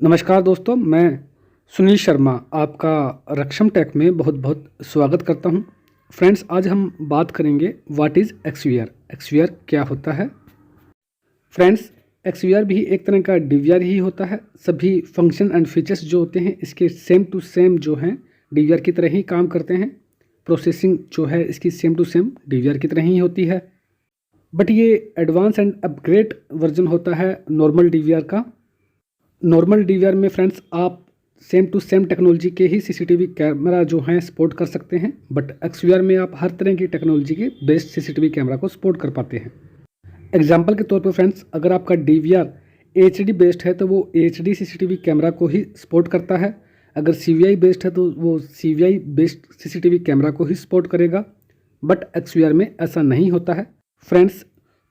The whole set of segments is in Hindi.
नमस्कार दोस्तों, मैं सुनील शर्मा आपका रक्षम टेक में बहुत बहुत स्वागत करता हूं। फ्रेंड्स, आज हम बात करेंगे व्हाट इज़ एक्सवीआर। एक्सवीआर क्या होता है। फ्रेंड्स, एक्सवीआर भी एक तरह का डीवीआर ही होता है। सभी फंक्शन एंड फीचर्स जो होते हैं इसके सेम टू सेम जो हैं डीवीआर की तरह ही काम करते हैं। प्रोसेसिंग जो है इसकी सेम टू सेम डीवीआर की तरह ही होती है, बट ये एडवांस एंड अपग्रेड वर्जन होता है नॉर्मल डीवीआर का। नॉर्मल डीवीआर में फ्रेंड्स आप सेम टू सेम टेक्नोलॉजी के ही सीसीटीवी कैमरा जो हैं सपोर्ट कर सकते हैं, बट एक्सवीआर में आप हर तरह की टेक्नोलॉजी के बेस्ट सीसीटीवी कैमरा को सपोर्ट कर पाते हैं। एग्जांपल के तौर पर फ्रेंड्स, अगर आपका डीवीआर एचडी बेस्ड है तो वो एचडी सीसीटीवी कैमरा को ही सपोर्ट करता है। अगर सीवीआई बेस्ड है तो वो सीवीआई बेस्ड सीसीटीवी कैमरा को ही सपोर्ट करेगा, बट एक्सवीआर में ऐसा नहीं होता है। फ्रेंड्स,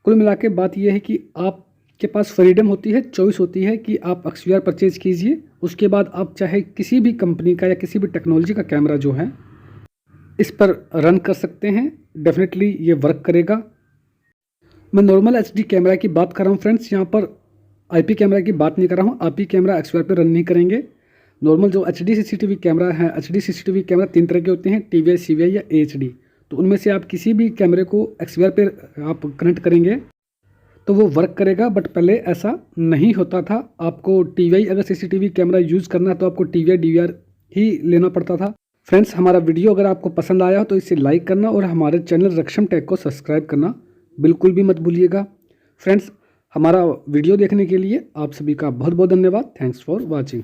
कुल मिला के बात यह है कि आप के पास फ्रीडम होती है, चॉइस होती है कि आप एक्सवीआर परचेज कीजिए। उसके बाद आप चाहे किसी भी कंपनी का या किसी भी टेक्नोलॉजी का कैमरा जो है इस पर रन कर सकते हैं। डेफिनेटली ये वर्क करेगा। मैं नॉर्मल एचडी कैमरा की बात कर रहा हूँ फ्रेंड्स, यहाँ पर आईपी कैमरा की बात नहीं कर रहा हूँ। आईपी कैमरा एक्सवीआर पर रन नहीं करेंगे। नॉर्मल जो एचडी सीसीटीवी कैमरा है, एचडी सीसीटीवी कैमरा 3 तरह के होते हैं, टीवीआई, सीवीआई या एचडी। तो उनमें से आप किसी भी कैमरे को एक्सवीआर पर आप कनेक्ट करेंगे तो वो वर्क करेगा, बट पहले ऐसा नहीं होता था। आपको टीवीआई अगर सीसीटीवी कैमरा यूज़ करना है तो आपको टीवीआई डीवीआर ही लेना पड़ता था। फ्रेंड्स, हमारा वीडियो अगर आपको पसंद आया हो तो इसे लाइक करना और हमारे चैनल रक्षम टेक को सब्सक्राइब करना बिल्कुल भी मत भूलिएगा। फ्रेंड्स, हमारा वीडियो देखने के लिए आप सभी का बहुत बहुत धन्यवाद। Thanks for watching.